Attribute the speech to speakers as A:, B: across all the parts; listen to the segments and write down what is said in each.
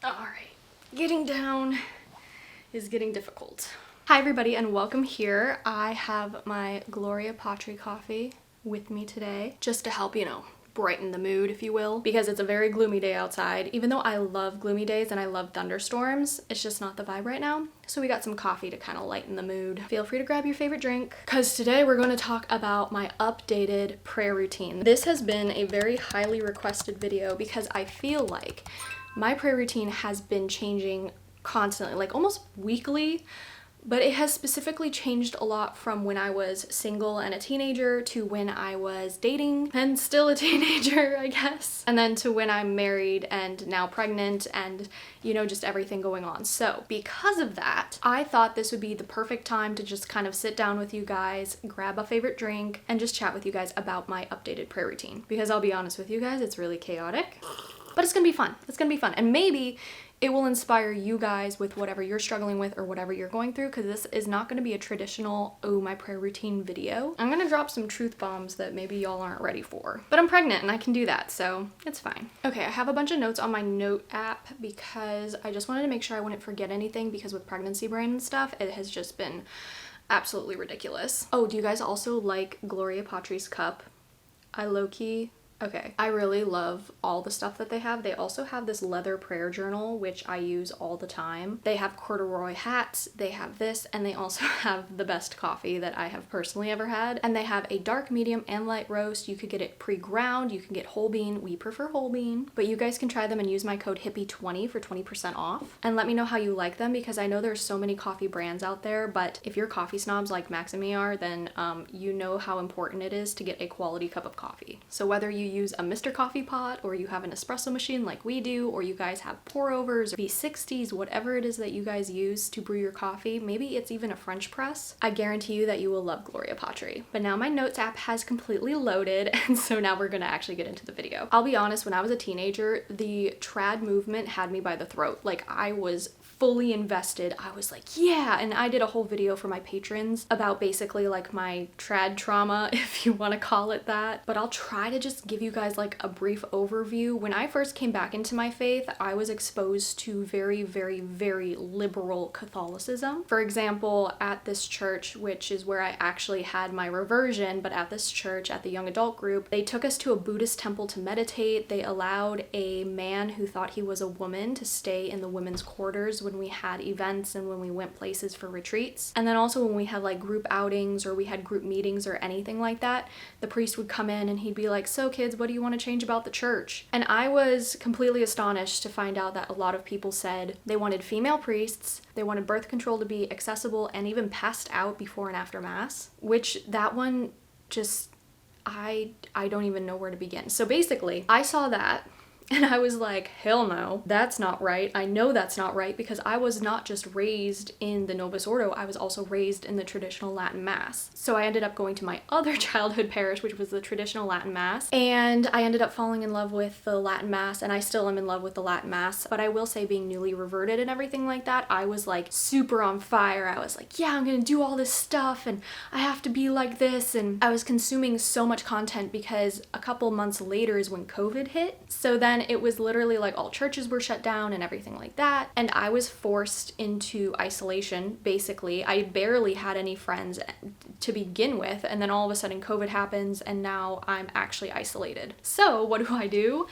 A: Alright, getting down is getting difficult. Hi everybody and welcome here. I have my Gloria Patri coffee with me today just to help, brighten the mood, if you will, because it's a very gloomy day outside. Even though I love gloomy days and I love thunderstorms, it's just not the vibe right now. So we got some coffee to kind of lighten the mood. Feel free to grab your favorite drink, because today we're going to talk about my updated prayer routine. This has been a very highly requested video because I feel like my prayer routine has been changing constantly, like almost weekly. But it has specifically changed a lot from when I was single and a teenager to when I was dating and still a teenager, I guess. And then to when I'm married and now pregnant and, just everything going on. So because of that, I thought this would be the perfect time to just kind of sit down with you guys, grab a favorite drink, and just chat with you guys about my updated prayer routine. Because I'll be honest with you guys, it's really chaotic. But it's gonna be fun. It's gonna be fun. And maybe it will inspire you guys with whatever you're struggling with or whatever you're going through, because this is not going to be a traditional, oh, my prayer routine video. I'm going to drop some truth bombs that maybe y'all aren't ready for. But I'm pregnant and I can do that, so it's fine. Okay, I have a bunch of notes on my note app because I just wanted to make sure I wouldn't forget anything, because with pregnancy brain and stuff, it has just been absolutely ridiculous. Oh, do you guys also like Gloria Patri's cup? I low-key... Okay, I really love all the stuff that they have. They also have this leather prayer journal, which I use all the time. They have corduroy hats, they have this, and they also have the best coffee that I have personally ever had. And they have a dark, medium, and light roast. You could get it pre-ground, you can get whole bean. We prefer whole bean. But you guys can try them and use my code HIPPIE20 for 20% off. And let me know how you like them, because I know there's so many coffee brands out there, but if you're coffee snobs like Max and me are, then you know how important it is to get a quality cup of coffee. So whether you use a Mr. Coffee pot, or you have an espresso machine like we do, or you guys have pour overs, or V60s, whatever it is that you guys use to brew your coffee, maybe it's even a French press, I guarantee you that you will love Gloria Patri. But now my notes app has completely loaded, and so now we're gonna actually get into the video. I'll be honest, when I was a teenager, the trad movement had me by the throat. Like, I was fully invested. I was like, yeah, and I did a whole video for my patrons about basically like my trad trauma, if you want to call it that. But I'll try to just give you guys like a brief overview. When I first came back into my faith, I was exposed to very, very, very liberal Catholicism. For example, at this church, which is where I actually had my reversion, but at this church, at the young adult group, they took us to a Buddhist temple to meditate. They allowed a man who thought he was a woman to stay in the women's quarters when we had events and when we went places for retreats. And then also when we had like group outings or we had group meetings or anything like that, the priest would come in and he'd be like, so kids, what do you want to change about the church? And I was completely astonished to find out that a lot of people said they wanted female priests, they wanted birth control to be accessible and even passed out before and after mass, which that one just, I don't even know where to begin. So basically, I saw that and I was like, hell no, that's not right. I know that's not right, because I was not just raised in the Novus Ordo, I was also raised in the traditional Latin Mass. So I ended up going to my other childhood parish, which was the traditional Latin Mass, and I ended up falling in love with the Latin Mass, and I still am in love with the Latin Mass. But I will say, being newly reverted and everything like that, I was like super on fire. I was like, yeah, I'm gonna do all this stuff and I have to be like this. And I was consuming so much content because a couple months later is when COVID hit. So then it was literally like all churches were shut down and everything like that. And I was forced into isolation, basically. I barely had any friends to begin with. And then all of a sudden COVID happens and now I'm actually isolated. So what do?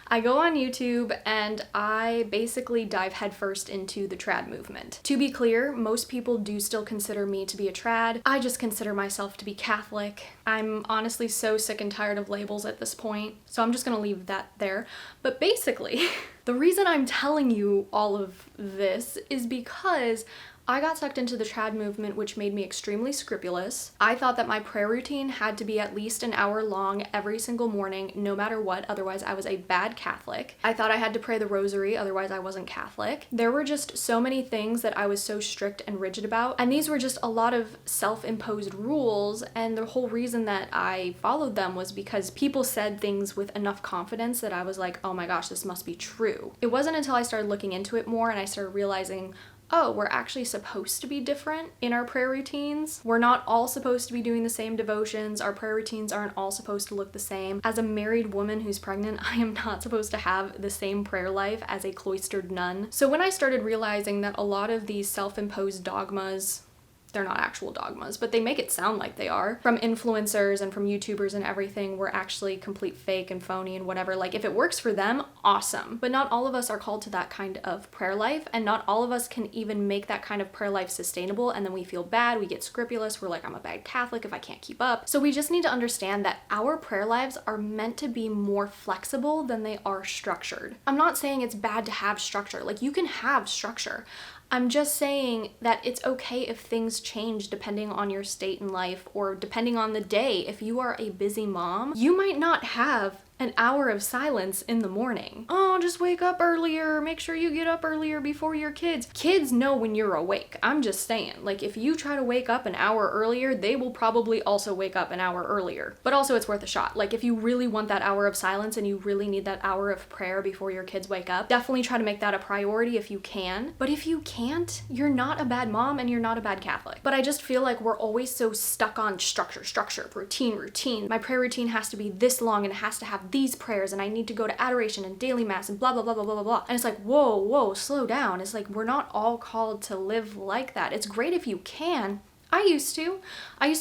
A: I go on YouTube and I basically dive headfirst into the trad movement. To be clear, most people do still consider me to be a trad. I just consider myself to be Catholic. I'm honestly so sick and tired of labels at this point, so I'm just gonna leave that there. But basically, the reason I'm telling you all of this is because I got sucked into the trad movement, which made me extremely scrupulous. I thought that my prayer routine had to be at least an hour long every single morning, no matter what, otherwise I was a bad Catholic. I thought I had to pray the rosary, otherwise I wasn't Catholic. There were just so many things that I was so strict and rigid about, and these were just a lot of self-imposed rules, and the whole reason that I followed them was because people said things with enough confidence that I was like, oh my gosh, this must be true. It wasn't until I started looking into it more and I started realizing, oh, we're actually supposed to be different in our prayer routines. We're not all supposed to be doing the same devotions. Our prayer routines aren't all supposed to look the same. As a married woman who's pregnant, I am not supposed to have the same prayer life as a cloistered nun. So when I started realizing that a lot of these self-imposed dogmas, they're not actual dogmas, but they make it sound like they are, from influencers and from YouTubers and everything, were actually complete fake and phony and whatever. Like, if it works for them, awesome. But not all of us are called to that kind of prayer life, and not all of us can even make that kind of prayer life sustainable, and then we feel bad, we get scrupulous, we're like, I'm a bad Catholic if I can't keep up. So we just need to understand that our prayer lives are meant to be more flexible than they are structured. I'm not saying it's bad to have structure. Like, you can have structure. I'm just saying that it's okay if things change depending on your state in life or depending on the day. If you are a busy mom, you might not have an hour of silence in the morning. Oh, just wake up earlier. Make sure you get up earlier before your kids. Kids know when you're awake. I'm just saying, like, if you try to wake up an hour earlier, they will probably also wake up an hour earlier. But also it's worth a shot. Like, if you really want that hour of silence and you really need that hour of prayer before your kids wake up, definitely try to make that a priority if you can. But if you can't, you're not a bad mom and you're not a bad Catholic. But I just feel like we're always so stuck on structure, routine. My prayer routine has to be this long and it has to have these prayers, and I need to go to adoration and daily mass and blah, blah, blah, blah, blah, blah. And it's like, whoa, slow down. It's like, we're not all called to live like that. It's great if you can. I used to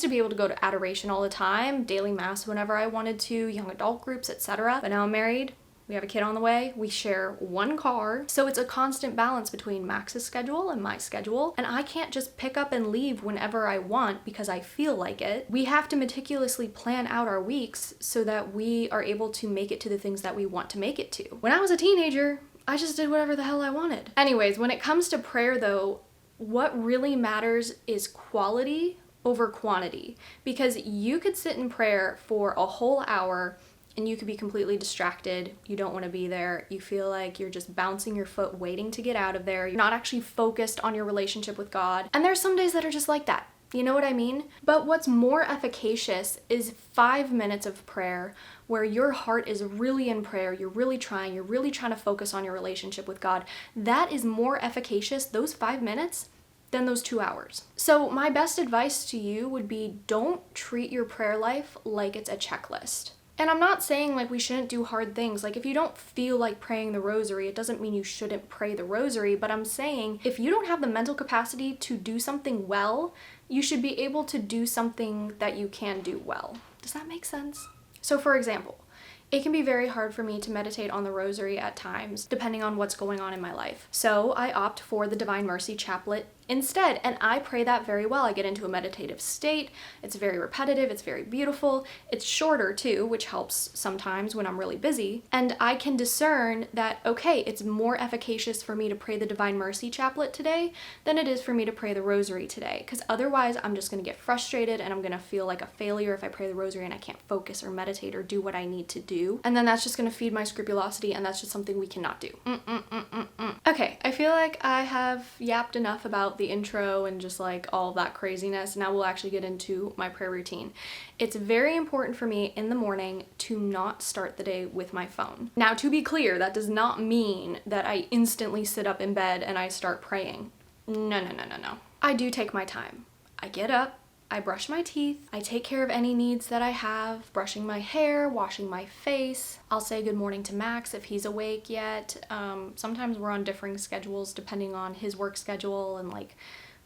A: be able to go to adoration all the time, daily mass whenever I wanted to, young adult groups, etc. But now I'm married. We have a kid on the way. We share one car. So it's a constant balance between Max's schedule and my schedule. And I can't just pick up and leave whenever I want because I feel like it. We have to meticulously plan out our weeks so that we are able to make it to the things that we want to make it to. When I was a teenager, I just did whatever the hell I wanted. Anyways, when it comes to prayer though, what really matters is quality over quantity. Because you could sit in prayer for a whole hour and you could be completely distracted. You don't want to be there. You feel like you're just bouncing your foot waiting to get out of there. You're not actually focused on your relationship with God. And there's some days that are just like that. You know what I mean? But what's more efficacious is 5 minutes of prayer where your heart is really in prayer. You're really trying to focus on your relationship with God. That is more efficacious, those 5 minutes, than those 2 hours. So my best advice to you would be, don't treat your prayer life like it's a checklist. And I'm not saying like we shouldn't do hard things. Like, if you don't feel like praying the rosary, it doesn't mean you shouldn't pray the rosary. But I'm saying if you don't have the mental capacity to do something well, you should be able to do something that you can do well. Does that make sense? So for example, it can be very hard for me to meditate on the rosary at times, depending on what's going on in my life. So I opt for the Divine Mercy Chaplet instead, and I pray that very well. I get into a meditative state. It's very repetitive, it's very beautiful. It's shorter too, which helps sometimes when I'm really busy. And I can discern that, okay, it's more efficacious for me to pray the Divine Mercy Chaplet today than it is for me to pray the rosary today. Because otherwise I'm just gonna get frustrated and I'm gonna feel like a failure if I pray the rosary and I can't focus or meditate or do what I need to do. And then that's just gonna feed my scrupulosity, and that's just something we cannot do. Okay, I feel like I have yapped enough about the intro and just like all of that craziness. Now we'll actually get into my prayer routine. It's very important for me in the morning to not start the day with my phone. Now, to be clear, that does not mean that I instantly sit up in bed and I start praying. No. I do take my time. I get up, I brush my teeth, I take care of any needs that I have, brushing my hair, washing my face. I'll say good morning to Max if he's awake yet. Sometimes we're on differing schedules depending on his work schedule and like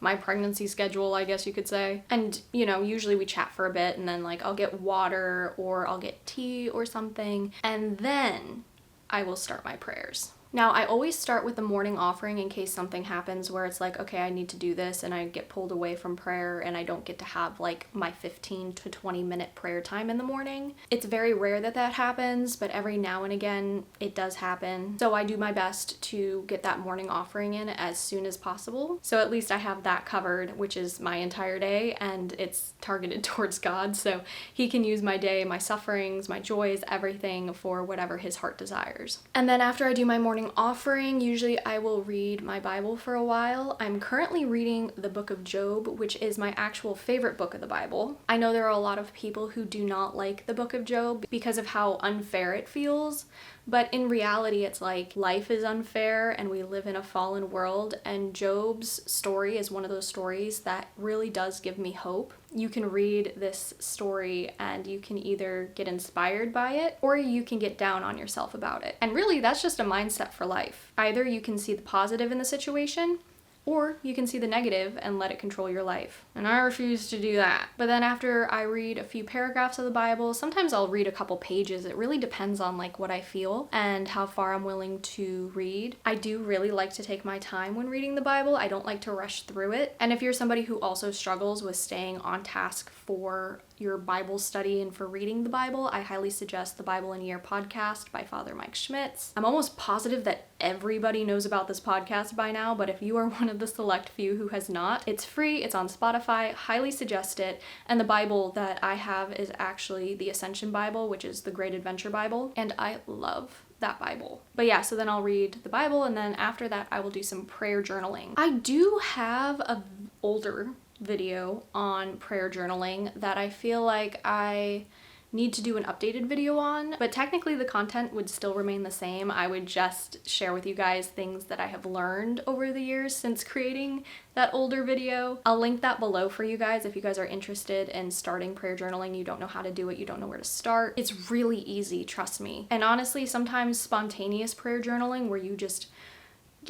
A: my pregnancy schedule, I guess you could say. And you know, usually we chat for a bit and then like I'll get water or I'll get tea or something, and then I will start my prayers. Now, I always start with the morning offering in case something happens where it's like, okay, I need to do this and I get pulled away from prayer and I don't get to have like my 15 to 20 minute prayer time in the morning. It's very rare that that happens, but every now and again it does happen. So I do my best to get that morning offering in as soon as possible. So at least I have that covered, which is my entire day, and it's targeted towards God. So he can use my day, my sufferings, my joys, everything for whatever his heart desires. And then after I do my morning offering, usually I will read my Bible for a while. I'm currently reading the book of Job, which is my actual favorite book of the Bible. I know there are a lot of people who do not like the book of Job because of how unfair it feels, But in reality, it's like life is unfair and we live in a fallen world, and Job's story is one of those stories that really does give me hope. You can read this story and you can either get inspired by it or you can get down on yourself about it. And really, that's just a mindset for life. Either you can see the positive in the situation, or you can see the negative and let it control your life. And I refuse to do that. But then after I read a few paragraphs of the Bible, sometimes I'll read a couple pages. It really depends on like what I feel and how far I'm willing to read. I do really like to take my time when reading the Bible. I don't like to rush through it. And if you're somebody who also struggles with staying on task for your Bible study and for reading the Bible, I highly suggest the Bible in a Year podcast by Father Mike Schmitz. I'm almost positive that everybody knows about this podcast by now, but if you are one of the select few who has not, it's free, it's on Spotify, highly suggest it. And the Bible that I have is actually the Ascension Bible, which is the Great Adventure Bible, and I love that Bible. But yeah, so then I'll read the Bible, and then after that I will do some prayer journaling. I do have a older video on prayer journaling that I feel like I need to do an updated video on, but technically the content would still remain the same. I would just share with you guys things that I have learned over the years since creating that older video. I'll link that below for you guys if you guys are interested in starting prayer journaling. You don't know how to do it, you don't know where to start. It's really easy, trust me. And honestly, sometimes spontaneous prayer journaling where you just,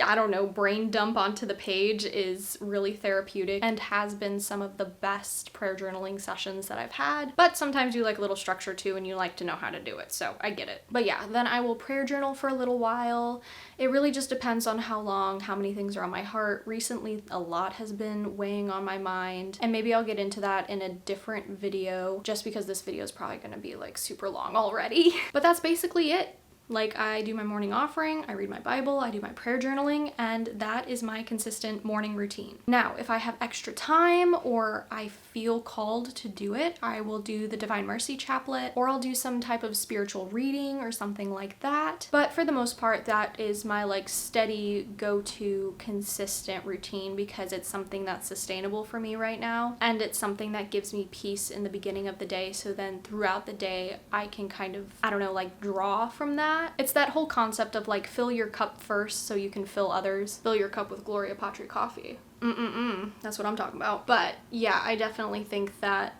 A: I don't know, brain dump onto the page is really therapeutic and has been some of the best prayer journaling sessions that I've had. But sometimes you like a little structure too and you like to know how to do it, so I get it. But yeah, then I will prayer journal for a little while. It really just depends on how long, how many things are on my heart. Recently, a lot has been weighing on my mind, and maybe I'll get into that in a different video just because this video is probably gonna be like super long already. But that's basically it. Like, I do my morning offering, I read my Bible, I do my prayer journaling, and that is my consistent morning routine. Now, if I have extra time or I feel called to do it, I will do the Divine Mercy Chaplet, or I'll do some type of spiritual reading or something like that. But for the most part, that is my like steady go-to consistent routine because it's something that's sustainable for me right now, and it's something that gives me peace in the beginning of the day, so then throughout the day I can kind of, I don't know, like draw from that. It's that whole concept of like fill your cup first so you can fill others. Fill your cup with Gloria Patri coffee. That's what I'm talking about. But yeah, I definitely think that,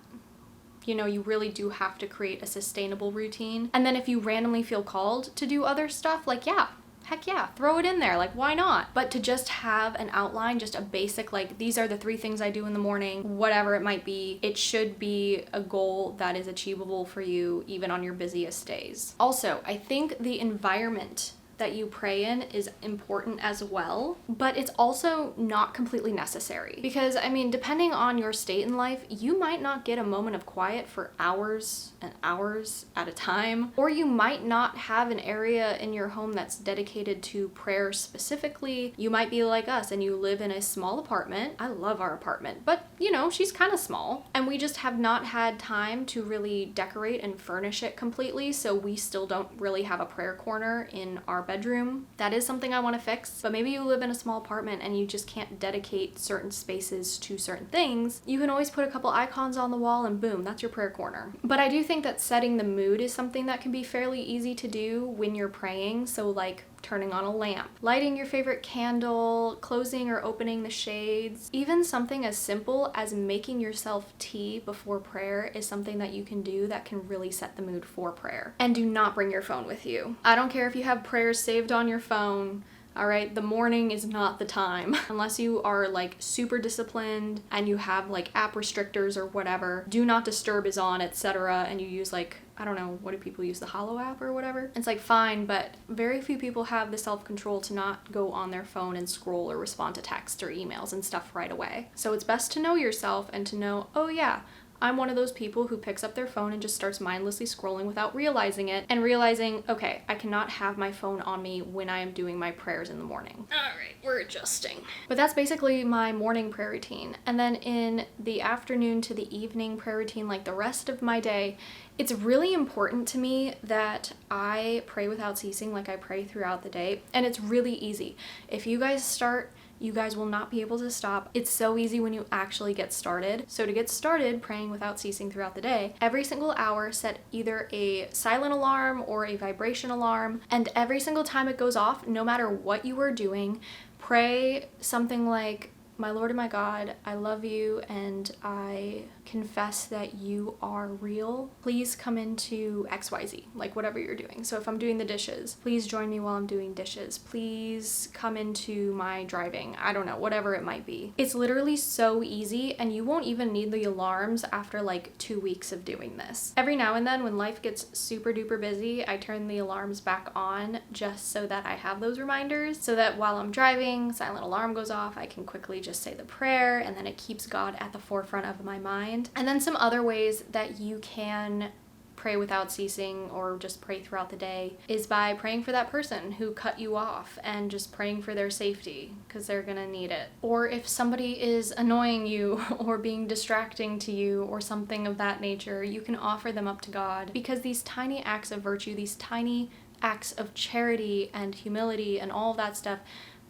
A: you know, you really do have to create a sustainable routine. And then if you randomly feel called to do other stuff, like yeah, heck yeah, throw it in there, like why not? But to just have an outline, just a basic, like these are the 3 things I do in the morning, whatever it might be, it should be a goal that is achievable for you even on your busiest days. Also, I think the environment that you pray in is important as well, but it's also not completely necessary. Because, I mean, depending on your state in life, you might not get a moment of quiet for hours and hours at a time, or you might not have an area in your home that's dedicated to prayer specifically. You might be like us and you live in a small apartment. I love our apartment, but you know, she's kind of small, and we just have not had time to really decorate and furnish it completely, so we still don't really have a prayer corner in our bedroom. That is something I want to fix, but maybe you live in a small apartment and you just can't dedicate certain spaces to certain things. You can always put a couple icons on the wall and boom, that's your prayer corner. But I do think that setting the mood is something that can be fairly easy to do when you're praying. So like turning on a lamp, lighting your favorite candle, closing or opening the shades. Even something as simple as making yourself tea before prayer is something that you can do that can really set the mood for prayer. And do not bring your phone with you. I don't care if you have prayers saved on your phone. All right, the morning is not the time. Unless you are like super disciplined and you have like app restrictors or whatever, do not disturb is on, etc. And you use like, I don't know, what do people use, the Hollow app or whatever? It's like fine, but very few people have the self-control to not go on their phone and scroll or respond to texts or emails and stuff right away. So it's best to know yourself and to know, oh yeah, I'm one of those people who picks up their phone and just starts mindlessly scrolling without realizing it, and realizing, okay, I cannot have my phone on me when I am doing my prayers in the morning. All right, we're adjusting. But that's basically my morning prayer routine. And then in the afternoon to the evening prayer routine, like the rest of my day, it's really important to me that I pray without ceasing, like I pray throughout the day. And it's really easy. If you guys start You guys will not be able to stop. It's so easy when you actually get started. So to get started praying without ceasing throughout the day, every single hour set either a silent alarm or a vibration alarm, and every single time it goes off, no matter what you are doing, pray something like, "My Lord and my God, I love you and I confess that you are real. Please come into XYZ," like whatever you're doing. So if I'm doing the dishes, please join me while I'm doing dishes. Please come into my driving. I don't know, whatever it might be. It's literally so easy, and you won't even need the alarms after like 2 weeks of doing this. Every now and then when life gets super duper busy, I turn the alarms back on just so that I have those reminders, so that while I'm driving, silent alarm goes off, I can quickly just say the prayer, and then it keeps God at the forefront of my mind. And then some other ways that you can pray without ceasing or just pray throughout the day is by praying for that person who cut you off and just praying for their safety, because they're gonna need it. Or if somebody is annoying you or being distracting to you or something of that nature, you can offer them up to God, because these tiny acts of virtue, these tiny acts of charity and humility and all of that stuff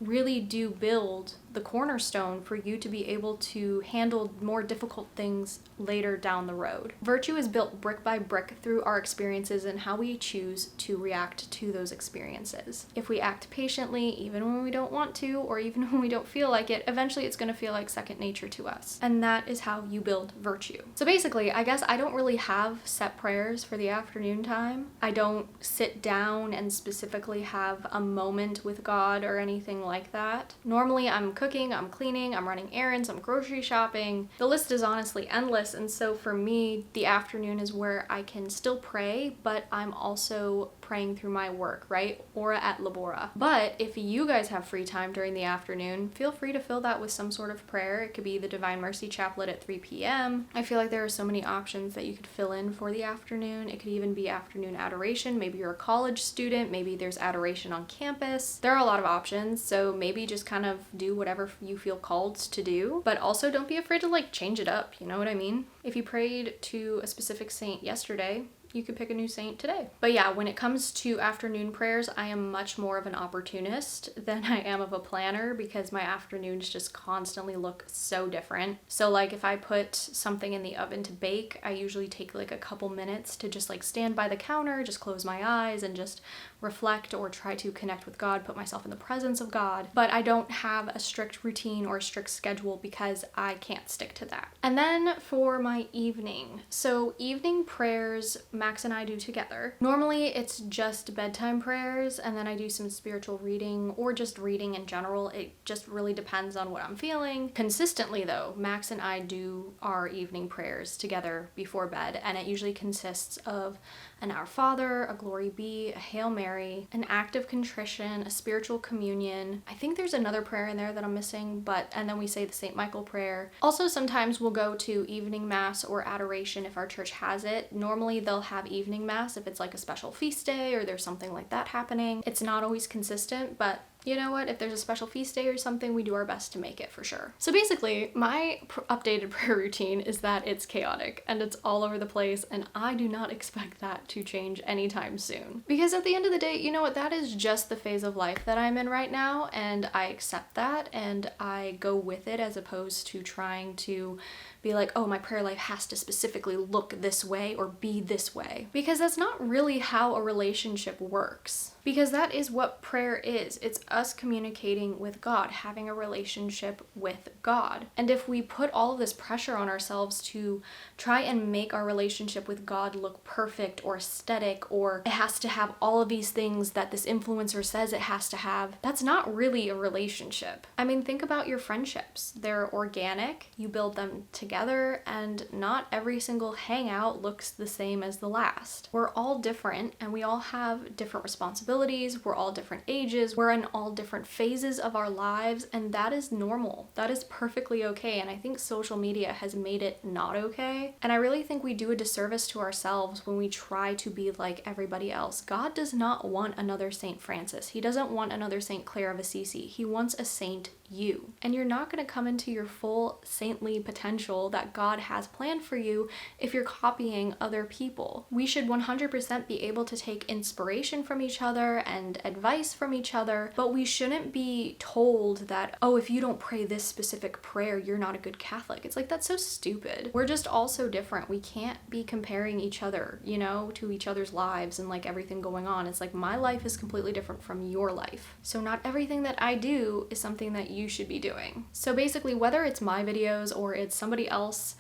A: really do build the cornerstone for you to be able to handle more difficult things later down the road. Virtue is built brick by brick through our experiences and how we choose to react to those experiences. If we act patiently, even when we don't want to, or even when we don't feel like it, eventually it's going to feel like second nature to us. And that is how you build virtue. So basically, I guess I don't really have set prayers for the afternoon time. I don't sit down and specifically have a moment with God or anything like that. Normally I'm cooking, I'm cleaning, I'm running errands, I'm grocery shopping. The list is honestly endless, and so for me, the afternoon is where I can still pray, but I'm also praying through my work, right? Ora et labora. But if you guys have free time during the afternoon, feel free to fill that with some sort of prayer. It could be the Divine Mercy Chaplet at 3 p.m. I feel like there are so many options that you could fill in for the afternoon. It could even be afternoon adoration. Maybe you're a college student, maybe there's adoration on campus. There are a lot of options, so maybe just kind of do whatever you feel called to do, but also don't be afraid to like change it up, you know what I mean? If you prayed to a specific saint yesterday, you could pick a new saint today. But yeah, when it comes to afternoon prayers, I am much more of an opportunist than I am of a planner, because my afternoons just constantly look so different. So like if I put something in the oven to bake, I usually take like a couple minutes to just like stand by the counter, just close my eyes and just reflect or try to connect with God, put myself in the presence of God. But I don't have a strict routine or a strict schedule because I can't stick to that. And then for my evening, so evening prayers, Max and I do together. Normally it's just bedtime prayers, and then I do some spiritual reading or just reading in general. It just really depends on what I'm feeling. Consistently though, Max and I do our evening prayers together before bed, and it usually consists of an Our Father, a Glory Be, a Hail Mary, an act of contrition, a spiritual communion. I think there's another prayer in there that I'm missing, and then we say the St. Michael prayer. Also, sometimes we'll go to evening mass or adoration if our church has it. Normally they'll have evening mass if it's like a special feast day or there's something like that happening. It's not always consistent, but you know what? If there's a special feast day or something, we do our best to make it for sure. So basically, my updated prayer routine is that it's chaotic and it's all over the place, and I do not expect that to change anytime soon. Because at the end of the day, you know what? That is just the phase of life that I'm in right now, and I accept that and I go with it, as opposed to trying to be like, oh, my prayer life has to specifically look this way or be this way. Because that's not really how a relationship works. Because that is what prayer is. It's us communicating with God, having a relationship with God. And if we put all of this pressure on ourselves to try and make our relationship with God look perfect or aesthetic, or it has to have all of these things that this influencer says it has to have, that's not really a relationship. I mean, think about your friendships. They're organic, you build them together, and not every single hangout looks the same as the last. We're all different, and we all have different responsibilities. We're all different ages, we're in all different phases of our lives, and that is normal. That is perfectly okay, and I think social media has made it not okay. And I really think we do a disservice to ourselves when we try to be like everybody else. God does not want another Saint Francis. He doesn't want another Saint Clare of Assisi. He wants a saint you. And you're not going to come into your full saintly potential that God has planned for you if you're copying other people. We should 100% be able to take inspiration from each other and advice from each other, but we shouldn't be told that, oh, if you don't pray this specific prayer, you're not a good Catholic. It's like, that's so stupid. We're just all so different. We can't be comparing each other, you know, to each other's lives and like everything going on. It's like, my life is completely different from your life. So not everything that I do is something that you should be doing. So basically, whether it's my videos or it's somebody else,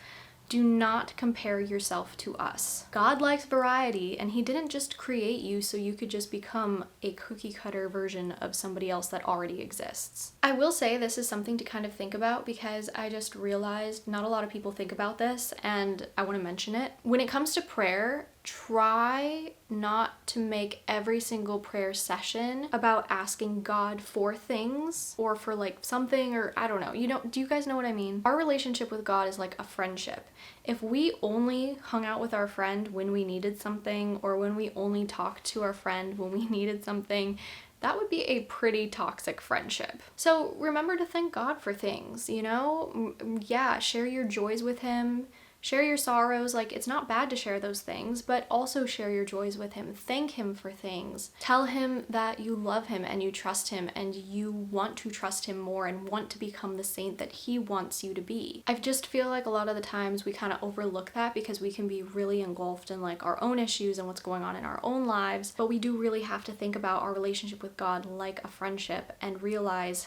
A: do not compare yourself to us. God likes variety, and he didn't just create you so you could just become a cookie cutter version of somebody else that already exists. I will say this is something to kind of think about, because I just realized not a lot of people think about this, and I want to mention it. When it comes to prayer, try not to make every single prayer session about asking God for things or for like something, or I don't know. Do you guys know what I mean? Our relationship with God is like a friendship. If we only hung out with our friend when we needed something, or when we only talked to our friend when we needed something, that would be a pretty toxic friendship. So remember to thank God for things, you know? Yeah, share your joys with him. Share your sorrows. Like, it's not bad to share those things, but also share your joys with him. Thank him for things. Tell him that you love him and you trust him and you want to trust him more and want to become the saint that he wants you to be. I just feel like a lot of the times we kind of overlook that because we can be really engulfed in like our own issues and what's going on in our own lives, but we do really have to think about our relationship with God like a friendship and realize,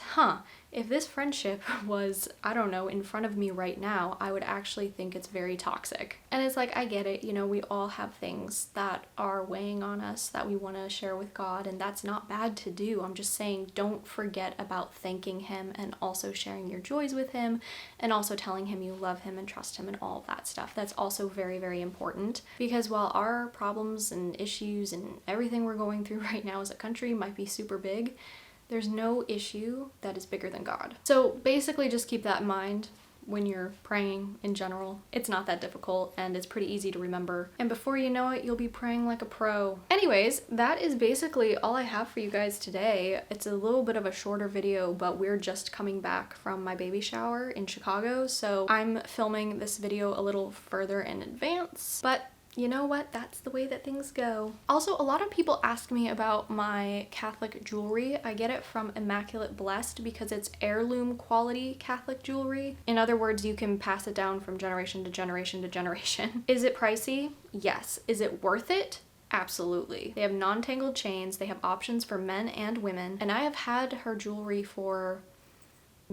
A: if this friendship was, I don't know, in front of me right now, I would actually think it's very toxic. And it's like, I get it, you know, we all have things that are weighing on us that we want to share with God, and that's not bad to do. I'm just saying, don't forget about thanking him and also sharing your joys with him and also telling him you love him and trust him and all of that stuff. That's also very, very important, because while our problems and issues and everything we're going through right now as a country might be super big, there's no issue that is bigger than God. So basically just keep that in mind when you're praying in general. It's not that difficult and it's pretty easy to remember. And before you know it, you'll be praying like a pro. Anyways, that is basically all I have for you guys today. It's a little bit of a shorter video, but we're just coming back from my baby shower in Chicago. So I'm filming this video a little further in advance, but you know what? That's the way that things go. Also, a lot of people ask me about my Catholic jewelry. I get it from Immaculate Blessed because it's heirloom quality Catholic jewelry. In other words, you can pass it down from generation to generation to generation. Is it pricey? Yes. Is it worth it? Absolutely. They have non-tangled chains. They have options for men and women. And I have had her jewelry for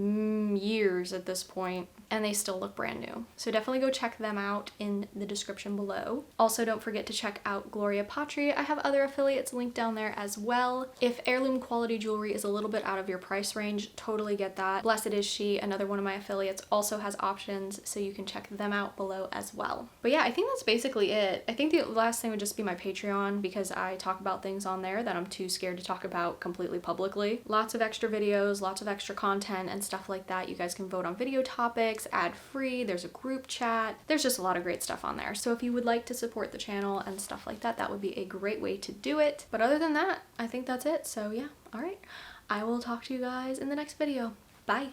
A: years at this point, and they still look brand new. So definitely go check them out in the description below. Also, don't forget to check out Gloria Patri. I have other affiliates linked down there as well. If heirloom quality jewelry is a little bit out of your price range, totally get that. Blessed Is She, another one of my affiliates, also has options, so you can check them out below as well. But yeah, I think that's basically it. I think the last thing would just be my Patreon, because I talk about things on there that I'm too scared to talk about completely publicly. Lots of extra videos, lots of extra content and stuff like that. You guys can vote on video topics, ad-free, there's a group chat, there's just a lot of great stuff on there. So if you would like to support the channel and stuff like that, that would be a great way to do it. But other than that, I think that's it. So yeah, all right, I will talk to you guys in the next video. Bye.